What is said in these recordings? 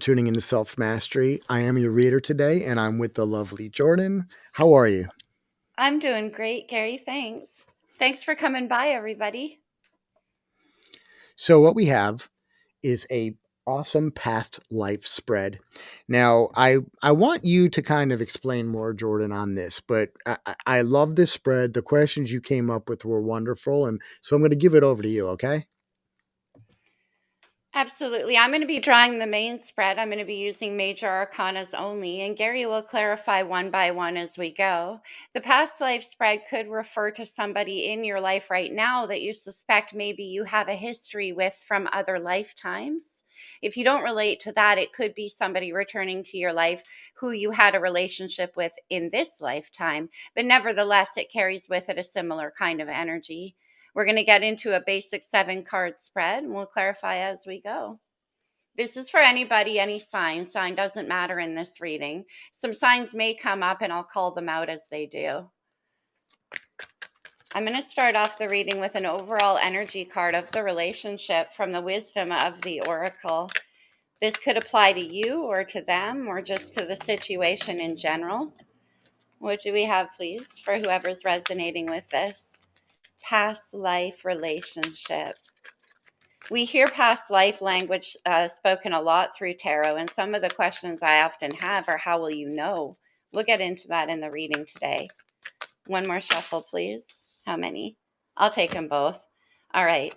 tuning into Self Mastery. I am your reader today, and I'm with the lovely Jordan. How are you? I'm doing great, Gary. Thanks. Thanks for coming by, everybody. So, what we have is a awesome past life spread. Now, I want you to kind of explain more, Jordan, on this, but I love this spread. The questions you came up with were wonderful, and so I'm going to give it over to you. Okay? Absolutely. I'm going to be drawing the main spread. I'm going to be using major arcanas only, and Gary will clarify one by one as we go. The past life spread could refer to somebody in your life right now that you suspect maybe you have a history with from other lifetimes. If you don't relate to that, it could be somebody returning to your life who you had a relationship with in this lifetime, but nevertheless, it carries with it a similar kind of energy. We're going to get into a basic 7 card spread and we'll clarify as we go. This is for anybody, any sign. Sign doesn't matter in this reading. Some signs may come up and I'll call them out as they do. I'm going to start off the reading with an overall energy card of the relationship from the wisdom of the oracle. This could apply to you or to them or just to the situation in general. What do we have, please, for whoever's resonating with this? Past life relationship. We hear past life language spoken a lot through tarot, and some of the questions I often have are, how will you know? We'll get into that in the reading today. One more shuffle, please. How many? I'll take them both. All right.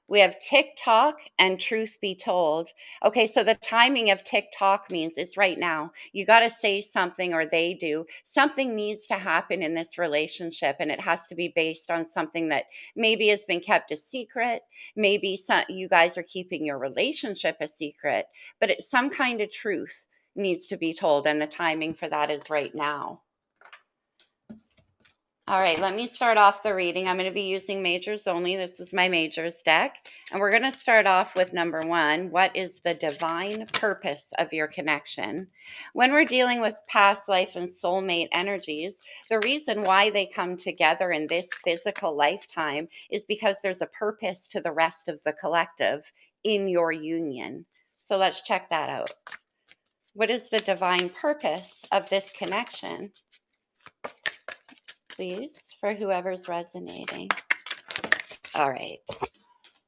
We have TikTok and truth be told. Okay, so the timing of TikTok means it's right now. You got to say something, or they do. Something needs to happen in this relationship, and it has to be based on something that maybe has been kept a secret. Maybe you guys are keeping your relationship a secret, but it's some kind of truth needs to be told, and the timing for that is right now. All right, let me start off the reading. I'm going to be using majors only. This is my majors deck. And we're going to start off with number 1. What is the divine purpose of your connection? When we're dealing with past life and soulmate energies, the reason why they come together in this physical lifetime is because there's a purpose to the rest of the collective in your union. So let's check that out. What is the divine purpose of this connection? Please, for whoever's resonating. All right.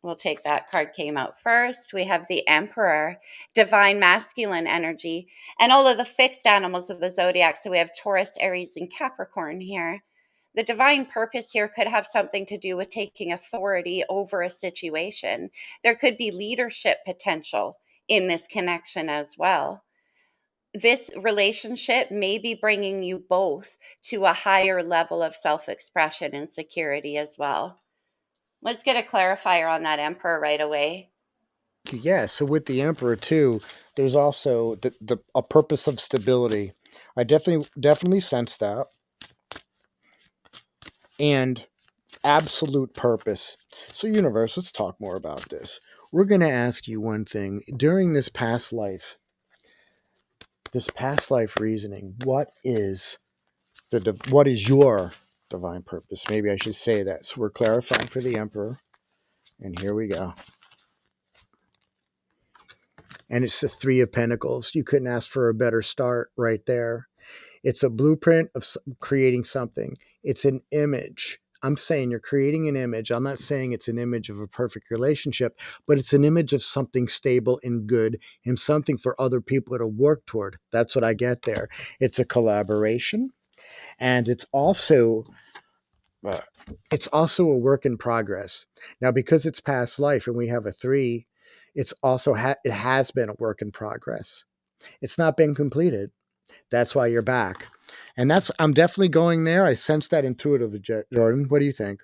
We'll take that card came out first. We have the Emperor, divine masculine energy, and all of the fixed animals of the zodiac. So we have Taurus, Aries, and Capricorn here. The divine purpose here could have something to do with taking authority over a situation. There could be leadership potential in this connection as well. This relationship may be bringing you both to a higher level of self-expression and security as well. Let's get a clarifier on that, Emperor, right away. Yeah. So with the Emperor too, there's also the a purpose of stability. I definitely sense that, and absolute purpose. So, universe, let's talk more about this. We're going to ask you one thing during this past life reasoning. What is your divine purpose? Maybe I should say that. So we're clarifying for the Emperor, and here we go. And it's the Three of Pentacles. You couldn't ask for a better start right there. It's a blueprint of creating something. It's an image. I'm saying you're creating an image. I'm not saying it's an image of a perfect relationship, but it's an image of something stable and good and something for other people to work toward. That's what I get there. It's a collaboration, and uh, it's also a work in progress. Now, because it's past life and we have a 3, it's also it has been a work in progress. It's not been completed. That's why you're back. And I'm definitely going there. I sense that intuitively, Jordan. What do you think?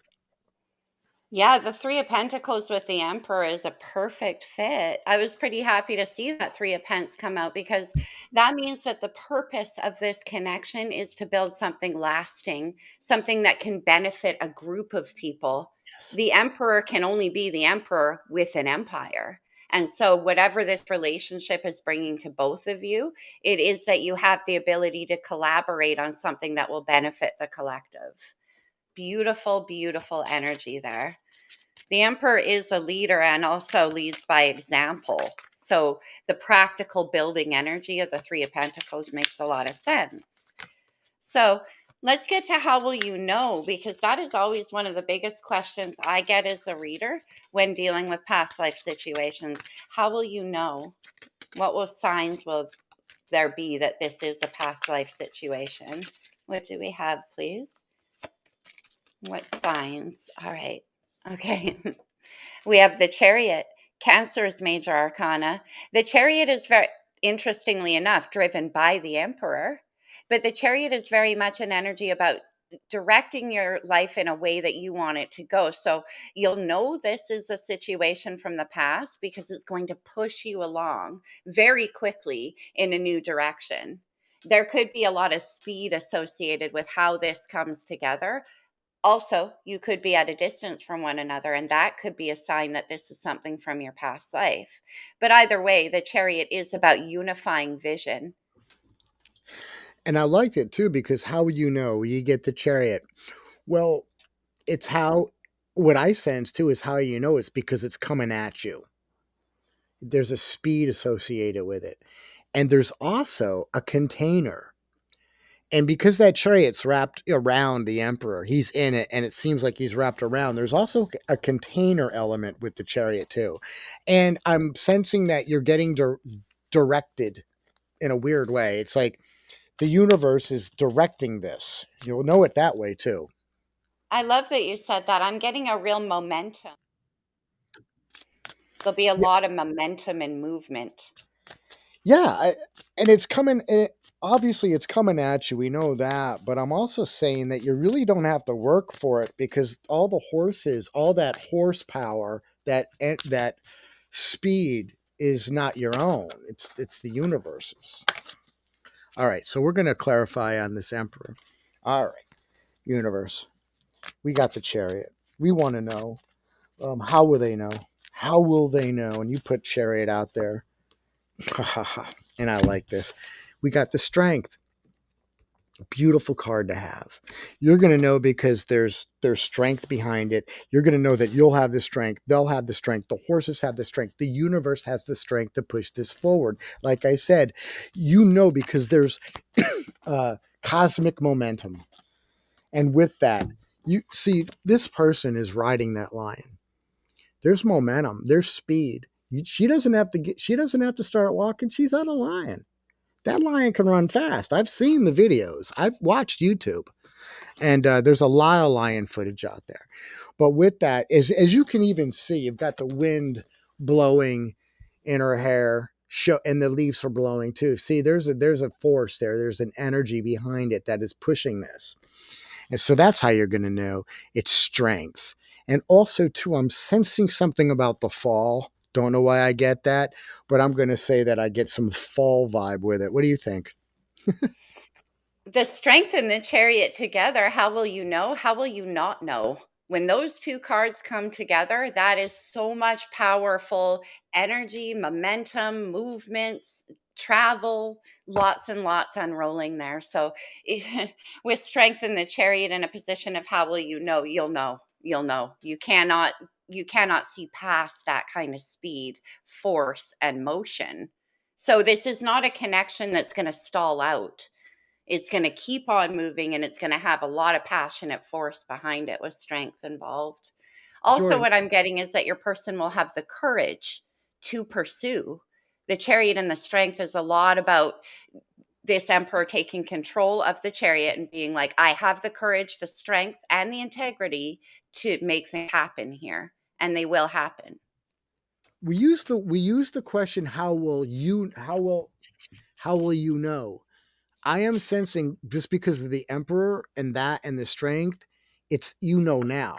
Yeah, the Three of Pentacles with the Emperor is a perfect fit. I was pretty happy to see that Three of Pence come out because that means that the purpose of this connection is to build something lasting, something that can benefit a group of people. Yes. The Emperor can only be the Emperor with an empire. And so, whatever this relationship is bringing to both of you, it is that you have the ability to collaborate on something that will benefit the collective. Beautiful, beautiful energy there. The emperor is a leader and also leads by example. So the practical building energy of the Three of Pentacles makes a lot of sense. So let's get to how will you know, because that is always one of the biggest questions I get as a reader when dealing with past life situations. How will you know? What will signs will there be that this is a past life situation? What do we have, please? What signs? All right. Okay. We have the Chariot, Cancer's major arcana. The Chariot is very, interestingly enough, driven by the Emperor, but the Chariot is very much an energy about directing your life in a way that you want it to go. So you'll know this is a situation from the past because it's going to push you along very quickly in a new direction. There could be a lot of speed associated with how this comes together. Also, you could be at a distance from one another, and that could be a sign that this is something from your past life. But either way, the Chariot is about unifying vision. And I liked it too because how would you know? You get the chariot. Well, it's how what I sense too is how you know it's because it's coming at you. There's a speed associated with it. And there's also a container. And because that chariot's wrapped around the emperor, he's in it and it seems like he's wrapped around. There's also a container element with the chariot too. And I'm sensing that you're getting directed in a weird way. It's like the universe is directing this. You'll know it that way too. I love that you said that. I'm getting a real momentum. There'll be a Yeah, lot of momentum and movement. yeah, and it's coming. Obviously, it's coming at you. We know that, but I'm also saying that you really don't have to work for it because all the horses, all that horsepower, that speed is not your own. It's the universe's. All right, so we're going to clarify on this emperor. All right, universe. We got the chariot. We want to know. How will they know? How will they know? And you put chariot out there. And I like this. We got the strength. Beautiful card to have. You're going to know because there's strength behind it. You're going to know that you'll have the strength. They'll have the strength. The horses have the strength. The universe has the strength to push this forward. Like I said, you know because there's cosmic momentum. And with that, you see this person is riding that lion. There's momentum. There's speed. She doesn't have to get. She doesn't have to start walking. She's on a lion. That lion can run fast. I've seen the videos. I've watched YouTube, and there's a lot of lion footage out there. But with that, as you can even see, you've got the wind blowing in her hair. And the leaves are blowing too. See, there's a force there. There's an energy behind it that is pushing this. And so that's how you're going to know it's strength. And also, too, I'm sensing something about the fall. Don't know why I get that, but I'm going to say that I get some fall vibe with it. What do you think? The strength and the Chariot together, how will you know? How will you not know? When those two cards come together, that is so much powerful energy, momentum, movements, travel, lots and lots unrolling there. So, with strength in the Chariot in a position of how will you know? You'll know. You'll know. You cannot see past that kind of speed, force, and motion. So this is not a connection that's going to stall out. It's going to keep on moving and it's going to have a lot of passionate force behind it with strength involved. Also, Jordan, what I'm getting is that your person will have the courage to pursue. The Chariot and the strength is a lot about this emperor taking control of the Chariot and being like, I have the courage, the strength, and the integrity to make things happen here. And they will happen. we use the question how will you know? I am sensing just because of the emperor and that and the strength, it's now.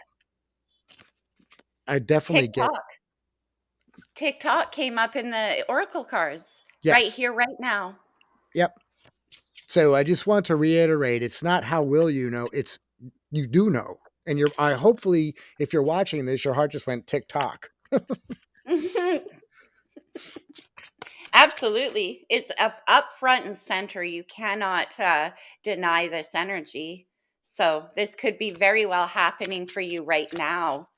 I definitely get TikTok. TikTok came up in the oracle cards right yes. here, right now. Yep. So I just want to reiterate, it's not how will you know, it's you do know. And I hopefully if you're watching this, your heart just went tick tock. Absolutely. It's up front and center. You cannot deny this energy. So, this could be very well happening for you right now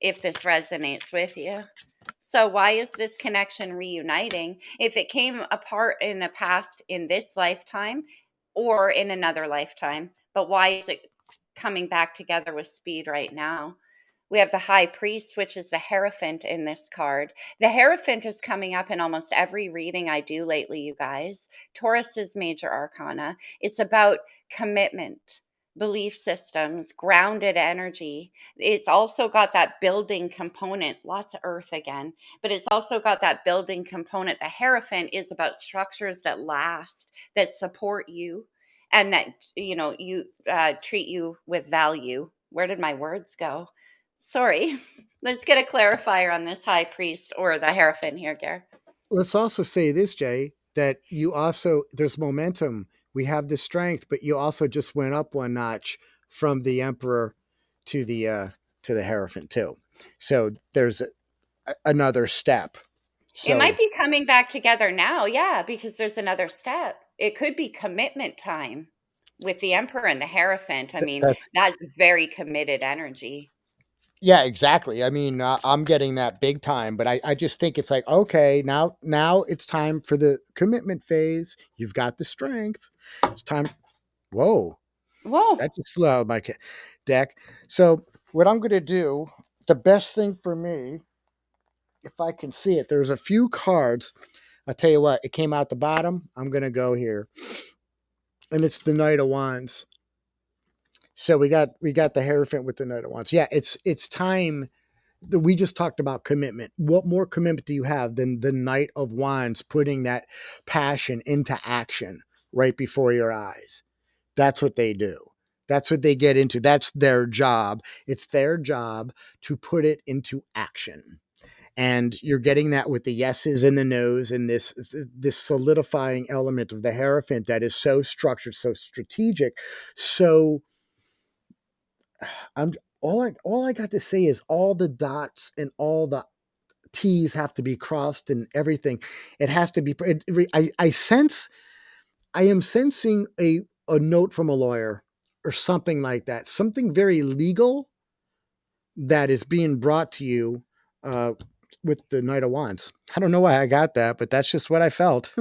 if this resonates with you. So, why is this connection reuniting? If it came apart in a past in this lifetime or in another lifetime, but why is it coming back together with speed right now? We have the high priest, which is the Hierophant in this card. The Hierophant is coming up in almost every reading I do lately, you guys. Taurus is major arcana. It's about commitment, belief systems, grounded energy. It's also got that building component, lots of earth again, but it's also got that building component. The Hierophant is about structures that last, that support you, and that, you treat you with value. Where did my words go? Sorry. Let's get a clarifier on this high priest or the Hierophant here, Gare. Let's also say this, Jay, that you also, there's momentum. We have the strength, but you also just went up one notch from the emperor to the Hierophant too. So there's another step. It might So be coming back together now, yeah, because there's another step. It could be commitment time with the Emperor and the Hierophant. I mean, that's that's very committed energy. yeah, exactly. I mean, I'm getting that big time, but I just think it's like, okay, now it's time for the commitment phase. You've got the strength. It's time. Whoa, Whoa. that just flew out of my deck. So what I'm going to do, the best thing for me, if I can see it, there's a few cards. I'll tell you what, it came out the bottom. I'm going to go here, and it's the Knight of Wands. So we got the Hierophant with the Knight of Wands. Yeah, it's time. We just talked about commitment. What more commitment do you have than the Knight of Wands putting that passion into action right before your eyes? That's what they do. That's what they get into. That's their job. It's their job to put it into action. And you're getting that with the yeses and the nos and this solidifying element of the Hierophant that is so structured, so strategic, so I'm all I got to say is all the dots and all the T's have to be crossed and everything. It has to be. I sense. I am sensing a note from a lawyer or something like that. Something very legal that is being brought to you uh, with the Knight of Wands. I don't know why I got that, but that's just what I felt.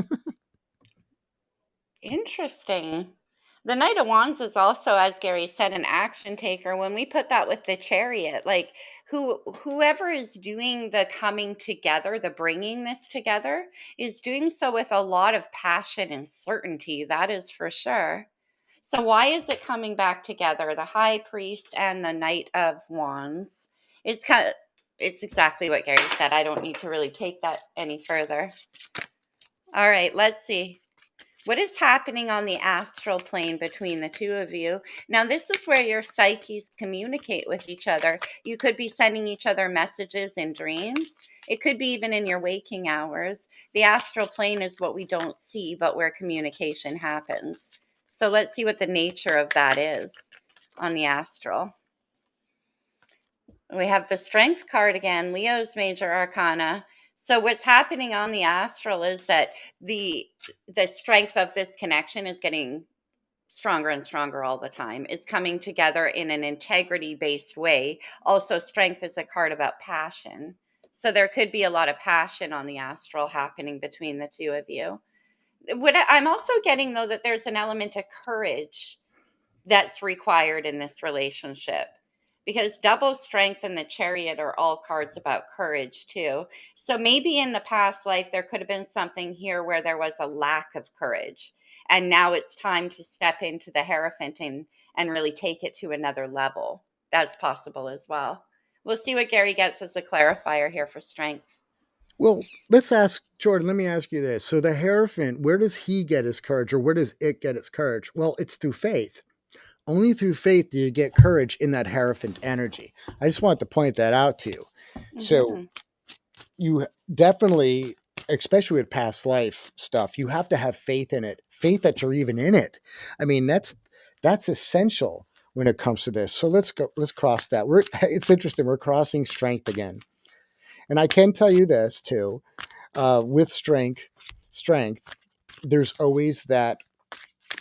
Interesting. The Knight of Wands is also, as Gary said, an action taker. When we put that with the Chariot, like whoever is doing the coming together, the bringing this together, is doing so with a lot of passion and certainty. That is for sure. So why is it coming back together? The High Priest and the Knight of Wands. It's kind of it's exactly what Gary said. I don't need to really take that any further. All right, let's see. What is happening on the astral plane between the two of you? Now, this is where your psyches communicate with each other. You could be sending each other messages in dreams. It could be even in your waking hours. The astral plane is what we don't see, but where communication happens. So let's see what the nature of that is on the astral. We have the strength card again, Leo's major arcana. So what's happening on the astral is that the the strength of this connection is getting stronger and stronger all the time. It's coming together in an integrity based way. Also, strength is a card about passion. So there could be a lot of passion on the astral happening between the two of you. I'm also getting though that there's an element of courage that's required in this relationship, because double strength and the Chariot are all cards about courage too. So maybe in the past life there could have been something here where there was a lack of courage, and now it's time to step into the Hierophant and really take it to another level. That's possible as well. We'll see what Gary gets as a clarifier here for strength. Well, let's ask Jordan. Let me ask you this. So the Hierophant, where does he get his courage, or where does it get its courage? Well, it's through faith. Only through faith do you get courage in that Hierophant energy. I just want to point that out to you. So Hmm. you definitely, especially with past life stuff, you have to have faith in it, faith that you're even in it. I mean, that's essential when it comes to this. So let's go, let's cross that. It's interesting. We're crossing strength again. And I can tell you this too, with strength, there's always that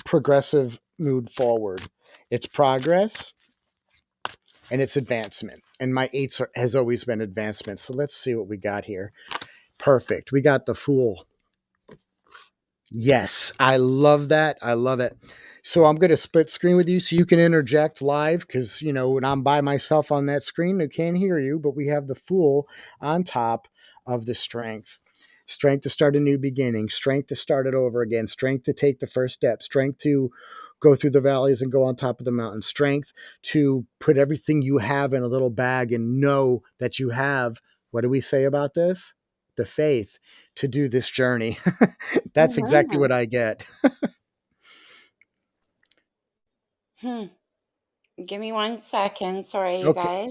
progressive move forward. It's progress and it's advancement. and my eights has always been advancement. So let's see what we got here. Perfect. We got the Fool. Yes, I love that. I love it. So I'm going to split screen with you so you can interject live because, when I'm by myself on that screen, I can't hear you, but we have the Fool on top of the Strength. Strength to start a new beginning, strength to start it over again, strength to take the first step, strength to go through the valleys and go on top of the mountain, strength to put everything you have in a little bag and know that you have, what do we say about this? The faith to do this journey. That's exactly Mhm. what I get. Hmm. Give me 1 second. Sorry, you Okay, guys.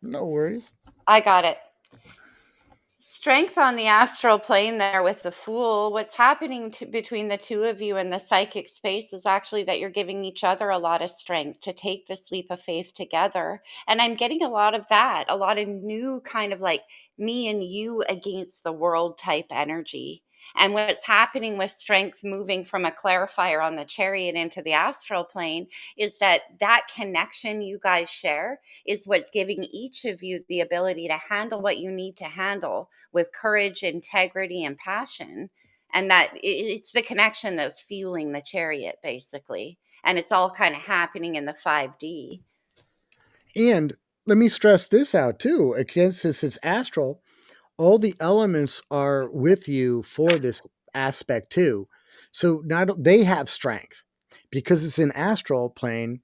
no worries. I got it. Strength on the astral plane there with the Fool. What's happening between the two of you in the psychic space is actually that you're giving each other a lot of strength to take this leap of faith together. And I'm getting a lot of that, a lot of new kind of like me and you against the world type energy. And what's happening with strength moving from a clarifier on the chariot into the astral plane is that connection you guys share is what's giving each of you the ability to handle what you need to handle with courage, integrity, and passion. And that it's the connection that's fueling the chariot, basically. And it's all kind of happening in the 5D. And let me stress this out too. Again, since it's astral, all the elements are with you for this aspect too. So not they have strength because it's an astral plane.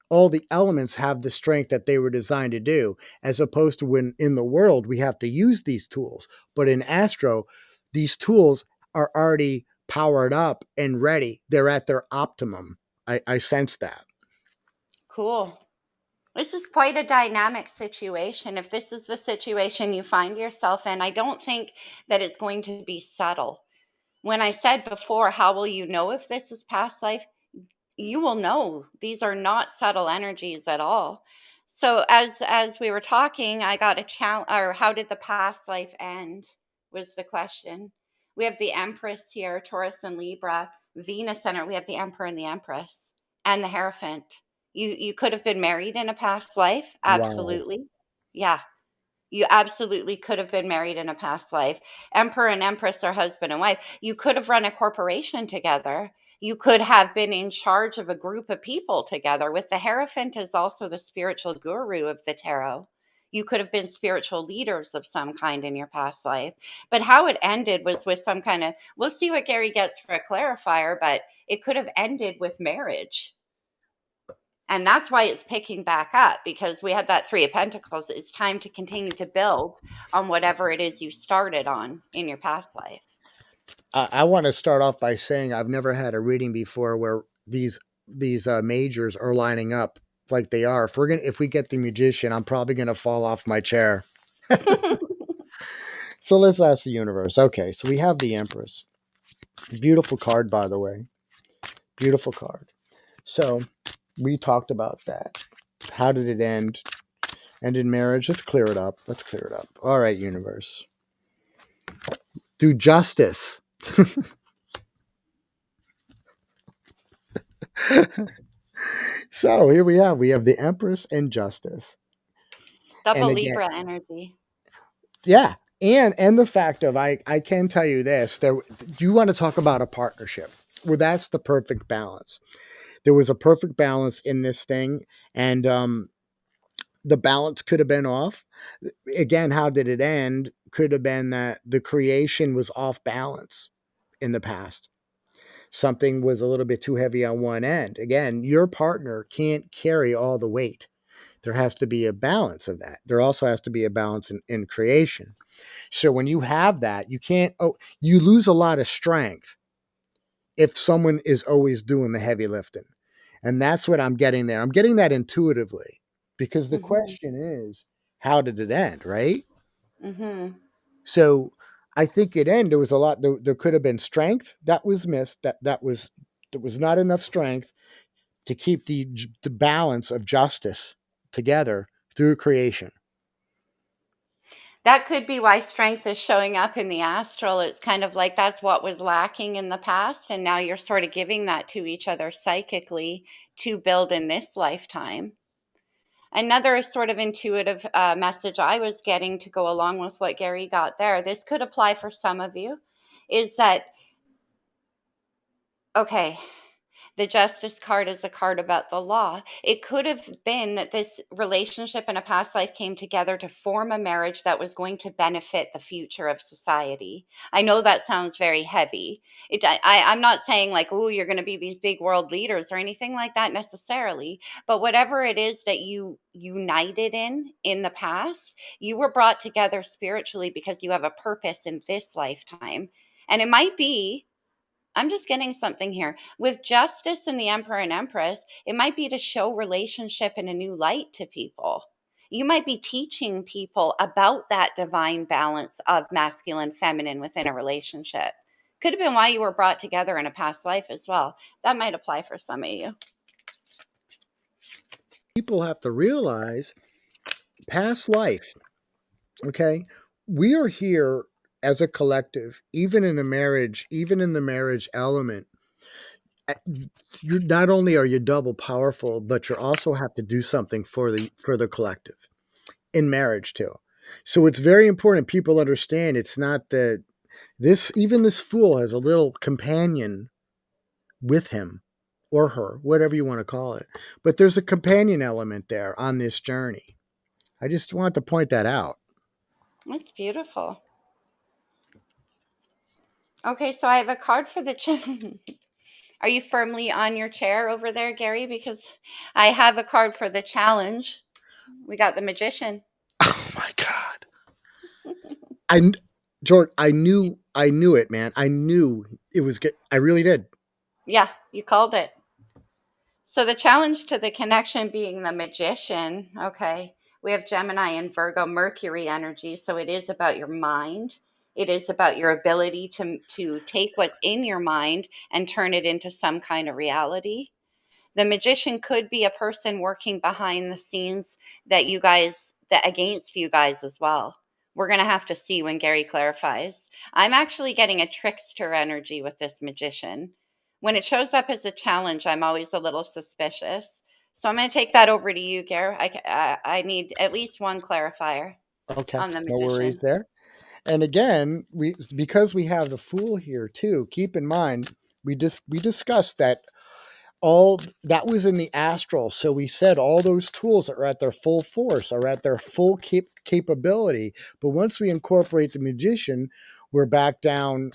All the elements have the strength that they were designed to do, as opposed to when in the world we have to use these tools. But in astro, these tools are already powered up and ready. They're at their optimum. I sense that. Cool. This is quite a dynamic situation. If this is the situation you find yourself in, I don't think that it's going to be subtle. When I said before, how will you know if this is past life? You will know these are not subtle energies at all. So as we were talking, I got a challenge. Or how did the past life end was the question. We have the Empress here, Taurus and Libra, Venus center. We have the Emperor and the Empress and the Hierophant. You could have been married in a past life, Wow. absolutely. Yeah, you absolutely could have been married in a past life. Emperor and Empress are husband and wife. You could have run a corporation together. You could have been in charge of a group of people together. With the Hierophant is also the spiritual guru of the tarot. You could have been spiritual leaders of some kind in your past life. But how it ended was with some kind of, we'll see what Gary gets for a clarifier, but it could have ended with marriage. And that's why it's picking back up because we had that 3 of Pentacles. It's time to continue to build on whatever it is you started on in your past life. I want to start off by saying I've never had a reading before where these majors are lining up like they are. If we get the Magician, I'm probably gonna fall off my chair. So let's ask the universe. Okay, so we have the Empress. Beautiful card, by the way. Beautiful card. So we talked about that. How did it end? End in marriage. Let's clear it up. Let's clear it up. All right, universe. Through justice. So here we have the Empress and justice. And Double again, Libra energy. yeah. And the fact of I can tell you this, there you want to talk about a partnership. Well, that's the perfect balance. There was a perfect balance in this thing, and the balance could have been off. Again, how did it end? Could have been that the creation was off balance in the past. Something was a little bit too heavy on one end. Again, your partner can't carry all the weight. There has to be a balance of that. There also has to be a balance in creation. So when you have that, you can't, you lose a lot of strength if someone is always doing the heavy lifting. And that's what I'm getting there. I'm getting that intuitively because the Hmm. question is, how did it end, right? Hmm. So I think it ended. There was a lot. There could have been strength that was missed. There was not enough strength to keep the balance of justice together through creation. That could be why strength is showing up in the astral. It's kind of like that's what was lacking in the past. And now you're sort of giving that to each other psychically to build in this lifetime. Another sort of intuitive message I was getting to go along with what Gary got there, this could apply for some of you, is that, okay, the justice card is a card about the law. It could have been that this relationship in a past life came together to form a marriage that was going to benefit the future of society. I know that sounds very heavy. I'm not saying like, oh, you're going to be these big world leaders or anything like that necessarily. But whatever it is that you united in the past, you were brought together spiritually because you have a purpose in this lifetime. And it might be, I'm just getting something here. With justice and the emperor and empress, it might be to show relationship in a new light to people. You might be teaching people about that divine balance of masculine, feminine within a relationship. Could have been why you were brought together in a past life as well. That might apply for some of you. People have to realize past life, okay? We are here as a collective, even in a marriage, even in the marriage element. You not only are you double powerful, but you also have to do something for the collective in marriage too. So it's very important people understand it's not that this even this fool has a little companion with him or her, whatever you want to call it. But there's a companion element there on this journey. I just want to point that out. That's beautiful. Okay, so I have a card for the Are you firmly on your chair over there, Gary? Because I have a card for the challenge. We got the magician. Oh my god. I George, I knew it, man. I knew it was good. I really did. Yeah, you called it. So the challenge to the connection being the magician, okay. We have Gemini and Virgo Mercury energy, so it is about your mind. It is about your ability to take what's in your mind and turn it into some kind of reality. The magician could be a person working behind the scenes that you guys that against you guys as well. We're going to have to see when Gary clarifies. I'm actually getting a trickster energy with this magician. When it shows up as a challenge, I'm always a little suspicious. So I'm going to take that over to you, Gary. I need at least one clarifier Okay. on the No worries magician. there. And again, we because we have the fool here too. Keep in mind, we discussed that all that was in the astral. So we said all those tools are at their full force, are at their full capability. But once we incorporate the magician, we're back down.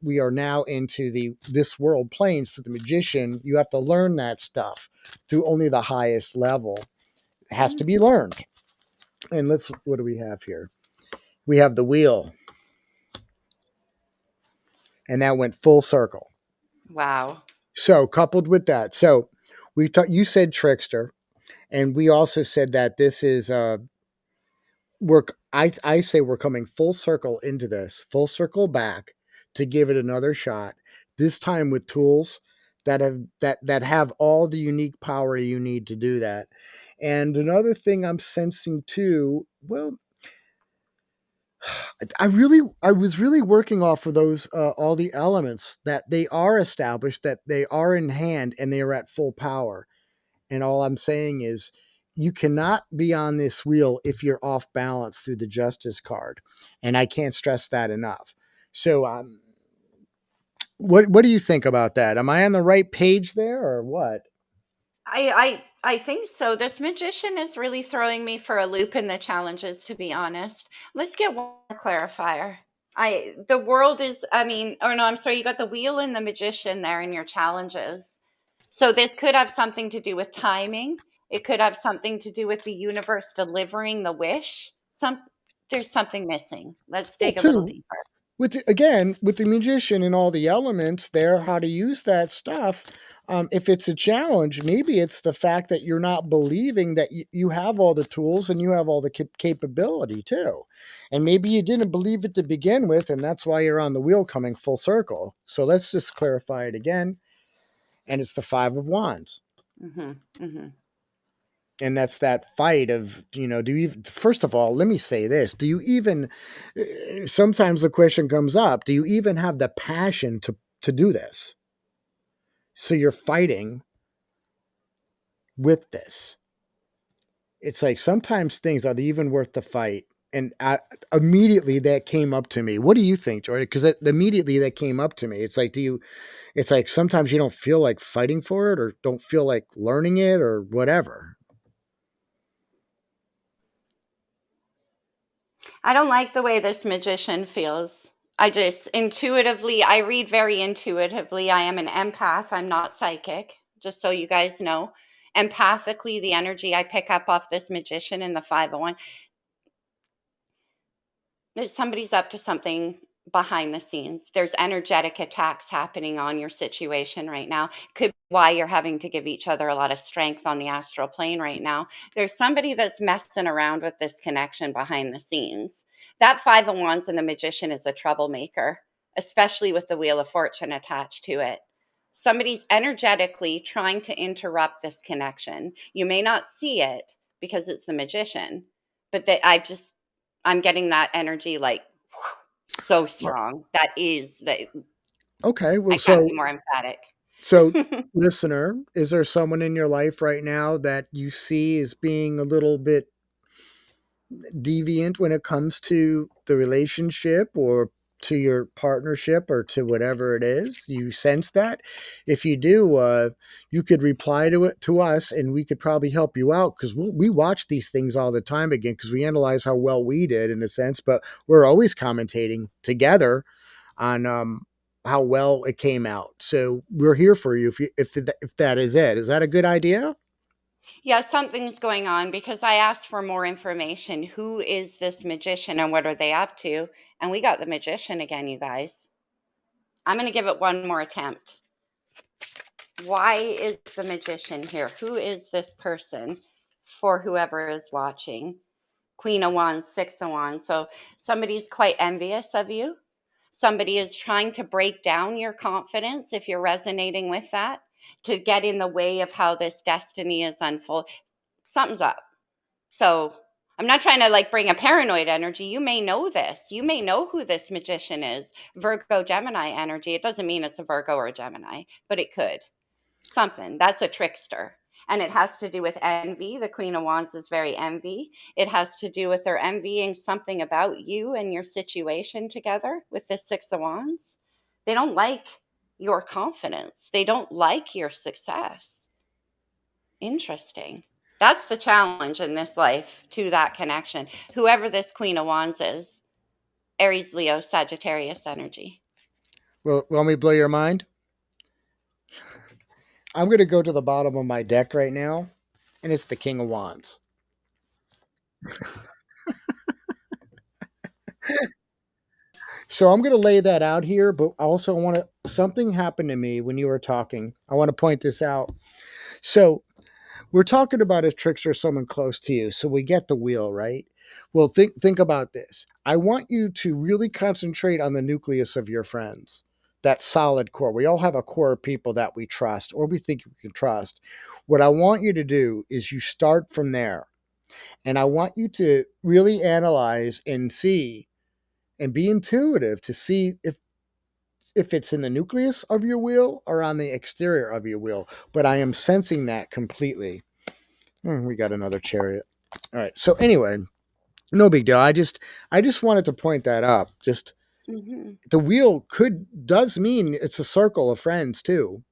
We are now into the this world plane. So the magician, you have to learn that stuff through only the highest level. It has to be Mhm. learned. And what do we have here? We have the wheel, and that went full circle. Wow. So coupled with that, so you said trickster, and we also said that this is I say we're coming full circle into this, full circle back to give it another shot. This time with tools that have all the unique power you need to do that. And another thing I'm sensing too, well, I was really working off of those all the elements that they are established, that they are in hand, and they are at full power. And all I'm saying is, you cannot be on this wheel if you're off balance through the justice card, and I can't stress that enough. So, what do you think about that? Am I on the right page there, or what? I think so. This magician is really throwing me for a loop in the challenges, to be honest. Let's get one more clarifier. The world is, I mean, or no, I'm sorry, you got the wheel and the magician there in your challenges. So this could have something to do with timing. It could have something to do with the universe delivering the wish. There's something missing. Let's Well, dig a little too, deeper. again with the magician and all the elements there, how to use that stuff. If it's a challenge, maybe it's the fact that you're not believing that you have all the tools and you have all the capability too, and maybe you didn't believe it to begin with, and that's why you're on the wheel coming full circle. So let's just clarify it again, and it's the Five of Wands. Hmm. Hmm. And that's that fight of, do you first of all, let me say this, do you even sometimes the question comes up, do you even have the passion to do this? So you're fighting with this. It's like sometimes things are they even worth the fight. And immediately that came up to me. What do you think, Jordan? Because immediately that came up to me. It's like, do you? It's like sometimes you don't feel like fighting for it, or don't feel like learning it, or whatever. I don't like the way this magician feels. I just intuitively, I read very intuitively. I am an empath. I'm not psychic, just so you guys know. Empathically, the energy I pick up off this magician in the 501, that somebody's up to something behind the scenes. There's energetic attacks happening on your situation right now. Could be why you're having to give each other a lot of strength on the astral plane right now. There's somebody that's messing around with this connection behind the scenes. That 5 of Wands and the magician is a troublemaker, especially with the Wheel of Fortune attached to it. Somebody's energetically trying to interrupt this connection. You may not see it because it's the magician, but I'm getting that energy like so Right. strong. That is that Okay. Well, I can't be more emphatic. so listener, is there someone in your life right now that you see as being a little bit deviant when it comes to the relationship or to your partnership or to whatever it is? You sense that? If you do, you could reply to it to us, and we could probably help you out, because we watch these things all the time again, because we analyze how well we did in a sense, but we're always commentating together on how well it came out. So we're here for you if that is it. Is that a good idea? Yeah, something's going on because I asked for more information. Who is this magician and what are they up to? And we got the magician again, you guys. I'm going to give it one more attempt. Why is the magician here? Who is this person for whoever is watching? Queen of Wands, 6 of Wands. So somebody's quite envious of you. Somebody is trying to break down your confidence if you're resonating with that, to get in the way of how this destiny is unfold. Something's up. So I'm not trying to like bring a paranoid energy. You may know this. You may know who this magician is. Virgo, Gemini energy. It doesn't mean it's a Virgo or a Gemini, but it could. Something. That's a trickster. And it has to do with envy. The Queen of Wands is very envy. It has to do with her envying something about you and your situation together with the 6 of Wands. They don't like your confidence. They don't like your success. Interesting. That's the challenge in this life to that connection. Whoever this Queen of Wands is, Aries, Leo, Sagittarius energy. Well, let me blow your mind. I'm going to go to the bottom of my deck right now, and it's the King of Wands. So I'm going to lay that out here, but I also want to. Something happened to me when you were talking. I want to point this out. So we're talking about a trickster, someone close to you. So we get the wheel, right? Well, think about this. I want you to really concentrate on the nucleus of your friends. That solid core. We all have a core of people that we trust or we think we can trust. What I want you to do is you start from there. And I want you to really analyze and see and be intuitive to see if it's in the nucleus of your wheel or on the exterior of your wheel. But I am sensing that completely. We got another chariot. All right. So anyway, no big deal. I just wanted to point that up. Just Mm-hmm. the wheel does mean it's a circle of friends too,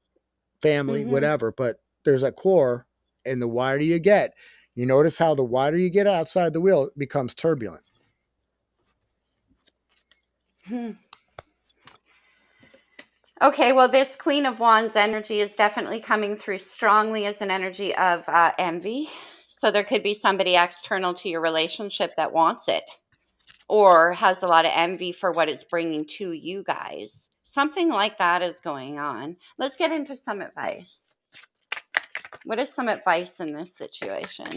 family, Mm-hmm. whatever. But there's a core, and the wider you get, you notice how the wider you get outside the wheel, it becomes turbulent. Hmm. Okay, well, this Queen of Wands energy is definitely coming through strongly as an energy of envy. So there could be somebody external to your relationship that wants it or has a lot of envy for what it's bringing to you guys. Something like that is going on. Let's get into some advice. What is some advice in this situation?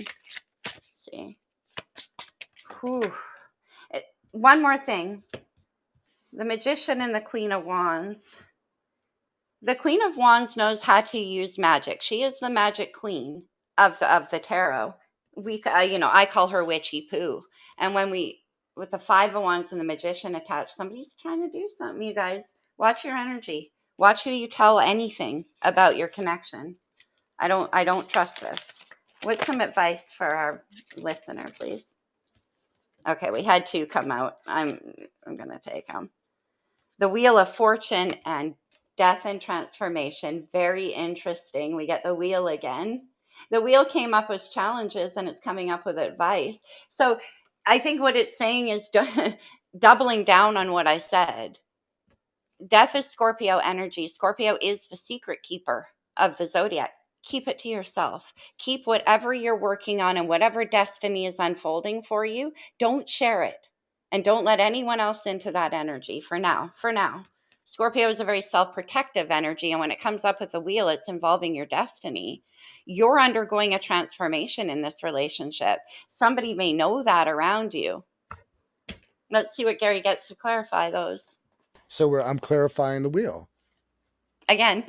Let's see. Whew. One more thing. The Magician and the Queen of Wands. The Queen of Wands knows how to use magic. She is the magic queen of the tarot. I call her Witchy Poo. And when we with the 5 of Wands and the Magician attached, somebody's trying to do something. You guys, watch your energy. Watch who you tell anything about your connection. I don't trust this. What's some advice for our listener, please? Okay, we had two come out. I'm going to take them. The Wheel of Fortune and Death and Transformation. Very interesting. We get the wheel again. The wheel came up with challenges and it's coming up with advice. So I think what it's saying is doubling down on what I said. Death is Scorpio energy. Scorpio is the secret keeper of the zodiac. Keep it to yourself. Keep whatever you're working on and whatever destiny is unfolding for you. Don't share it. And don't let anyone else into that energy for now. For now. Scorpio is a very self protective energy. And when it comes up with the wheel, it's involving your destiny. You're undergoing a transformation in this relationship. Somebody may know that around you. Let's see what Gary gets to clarify those. So I'm clarifying the wheel. Again.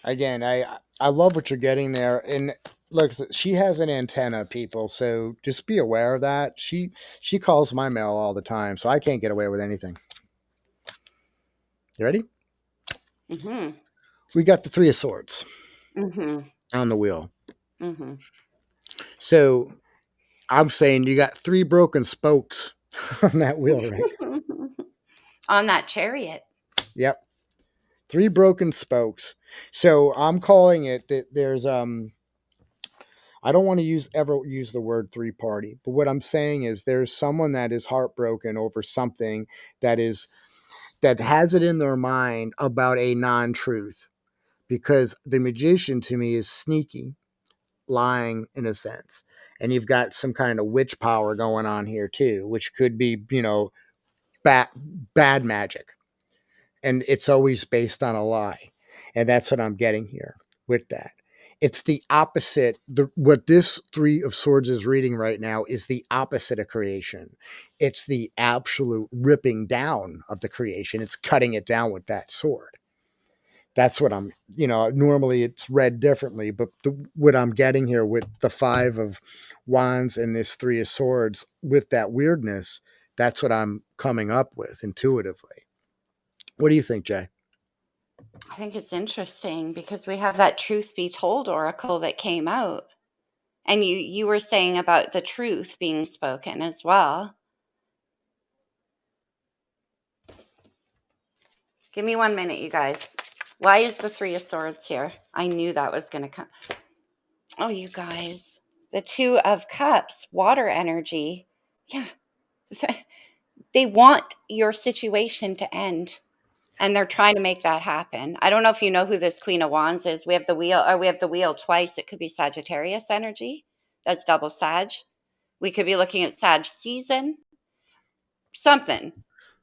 Again, I love what you're getting there. And look, she has an antenna, people. So just be aware of that. She calls my mail all the time, so I can't get away with anything. You ready? Mm-hmm. We got the Three of Swords Mm-hmm. on the wheel. Mm-hmm. So I'm saying you got three broken spokes on that wheel, right? On that chariot. Yep. Three broken spokes. So I'm calling it that there's I don't want to ever use the word three party, but what I'm saying is there's someone that is heartbroken over something that is that has it in their mind about a non-truth, because the magician to me is sneaky, lying in a sense. And you've got some kind of witch power going on here too, which could be, bad bad magic. And it's always based on a lie. And that's what I'm getting here with that. It's the opposite. What this Three of Swords is reading right now is the opposite of creation. It's the absolute ripping down of the creation. It's cutting it down with that sword. That's what normally it's read differently, but what I'm getting here with the Five of Wands and this Three of Swords with that weirdness, that's what I'm coming up with intuitively. What do you think, Jay? I think it's interesting because we have that truth be told oracle that came out. And you were saying about the truth being spoken as well. Give me 1 minute, you guys. Why is the Three of Swords here? I knew that was going to come. Oh, you guys. The Two of Cups, water energy. Yeah. They want your situation to end. And they're trying to make that happen. I don't know if you know who this Queen of Wands is. We have the wheel, or we have the wheel twice. It could be Sagittarius energy. That's double Sag. We could be looking at Sag season, something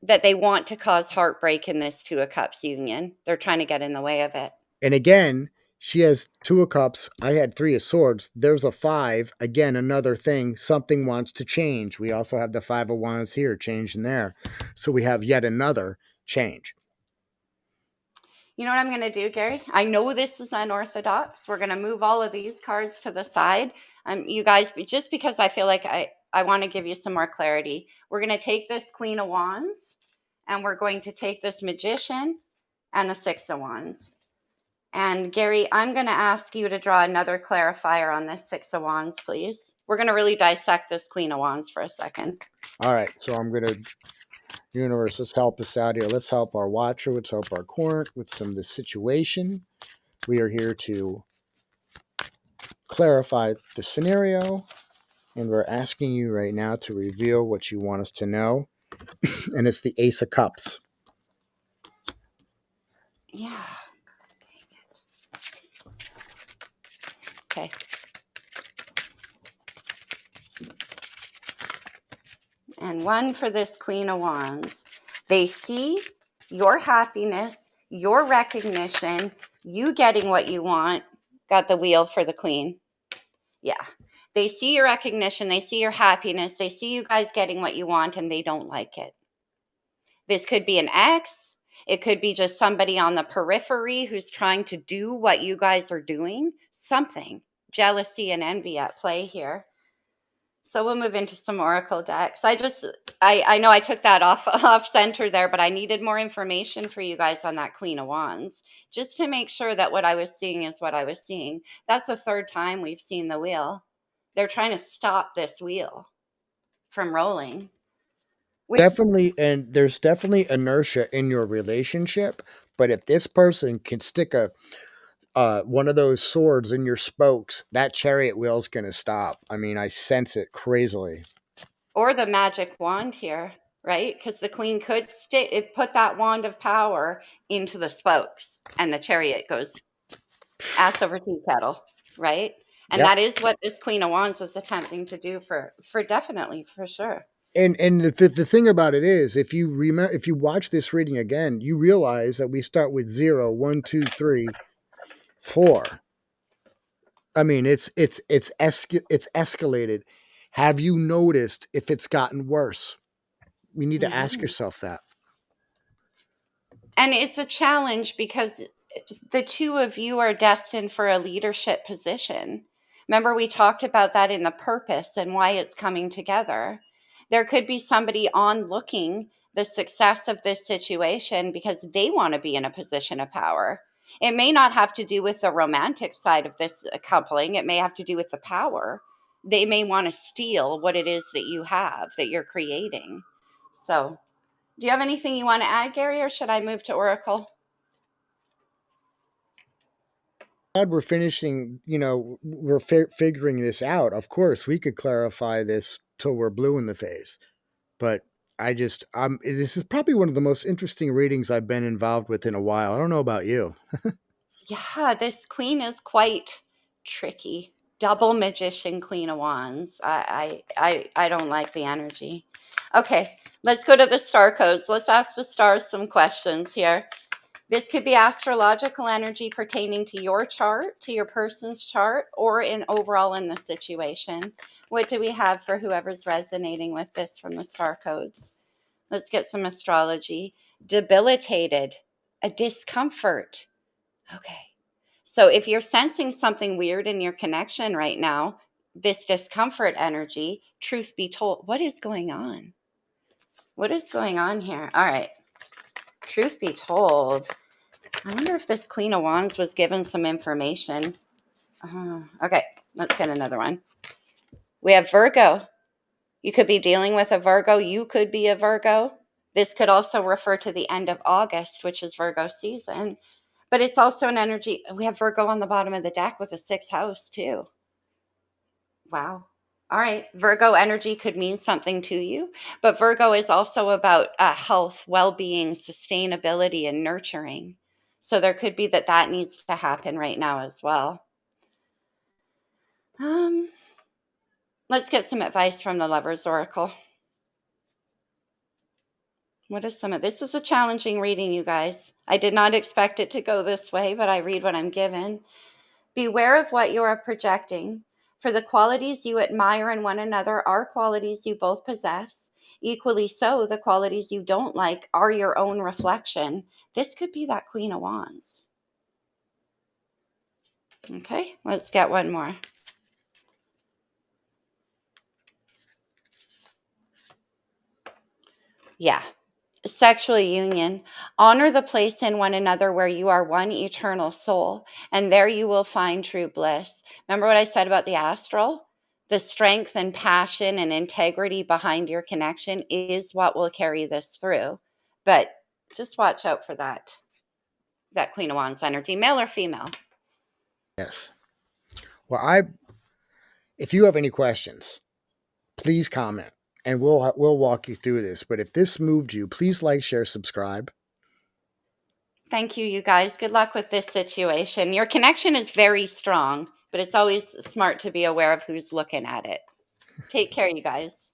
that they want to cause heartbreak in this Two of Cups union. They're trying to get in the way of it. And again, she has Two of Cups. I had Three of Swords. There's a five. Again, another thing. Something wants to change. We also have the Five of Wands here, changing there. So we have yet another change. You know what I'm going to do, Gary? I know this is unorthodox. We're going to move all of these cards to the side. You guys, just because I feel like I want to give you some more clarity, we're going to take this Queen of Wands and we're going to take this Magician and the Six of Wands. And Gary, I'm going to ask you to draw another clarifier on this Six of Wands, please. We're going to really dissect this Queen of Wands for a second. All right. So I'm going to, universe, let's help us out here. Let's help our watcher. Let's help our court with some of the situation. We are here to clarify the scenario. And we're asking you right now to reveal what you want us to know. And it's the Ace of Cups. Yeah. Okay. And one for this Queen of Wands. They see your happiness, your recognition, you getting what you want. Got the wheel for the Queen. Yeah. They see your recognition, they see your happiness, they see you guys getting what you want, and they don't like it. This could be an ex. It could be just somebody on the periphery who's trying to do what you guys are doing. Something. Jealousy and envy at play here. So we'll move into some oracle decks. I know I took that off off center there, but I needed more information for you guys on that Queen of Wands, just to make sure that what I was seeing is what I was seeing. That's the third time we've seen the wheel. They're trying to stop this wheel from rolling. Which Definitely, and there's definitely inertia in your relationship. But if this person can stick a one of those swords in your spokes, that chariot wheel's gonna stop. I mean, I sense it crazily. or the magic wand here, right? Because the queen could put that wand of power into the spokes, and the chariot goes ass over tea kettle, right? And Yep. that is what this Queen of Wands is attempting to do for definitely for sure. And the thing about it is, if you remember, if you watch this reading again, you realize that we start with 0, 1, 2, 3, 4. I mean, it's escalated. Have you noticed if it's gotten worse? You need to ask Mhm. yourself that. And it's a challenge because the two of you are destined for a leadership position. Remember, we talked about that in the purpose and why it's coming together. There could be somebody on looking the success of this situation because they want to be in a position of power. It may not have to do with the romantic side of this coupling, it may have to do with the power. They may want to steal what it is that you have, that you're creating. So, do you have anything you want to add, Gary, or should I move to Oracle? Glad we're finishing. We're figuring this out. Of course, we could clarify this till we're blue in the face. But this is probably one of the most interesting readings I've been involved with in a while. I don't know about you. Yeah, this queen is quite tricky. Double magician, Queen of Wands. I don't like the energy. Okay, let's go to the star codes. Let's ask the stars some questions here. This could be astrological energy pertaining to your chart, to your person's chart, or in overall in the situation. What do we have for whoever's resonating with this from the star codes? Let's get some astrology. Debilitated, a discomfort. Okay. So if you're sensing something weird in your connection right now, this discomfort energy, truth be told, what is going on? What is going on here? All right. Truth be told, I wonder if this Queen of Wands was given some information. Okay, let's get another one. We have Virgo. You could be dealing with a Virgo. You could be a Virgo. This could also refer to the end of August, which is Virgo season. But it's also an energy. We have Virgo on the bottom of the deck with a sixth house, too. Wow. All right. Virgo energy could mean something to you, but Virgo is also about health, well being, sustainability, and nurturing. So there could be that needs to happen right now as well. Um, let's get some advice from the Lover's Oracle. What is some of this? Is a challenging reading, you guys. I did not expect it to go this way, but I read what I'm given. Beware of what you are projecting, for the qualities you admire in one another are qualities you both possess. Equally so, the qualities you don't like are your own reflection. This could be that Queen of Wands. Okay, let's get one more. Yeah, sexual union. Honor the place in one another where you are one eternal soul, and there you will find true bliss. Remember what I said about the astral? The strength and passion and integrity behind your connection is what will carry this through. But just watch out for that Queen of Wands energy, male or female. Yes. Well, if you have any questions, please comment, and we'll walk you through this. But if this moved you, please like, share, subscribe. Thank you, you guys. Good luck with this situation. Your connection is very strong, but it's always smart to be aware of who's looking at it. Take care, you guys.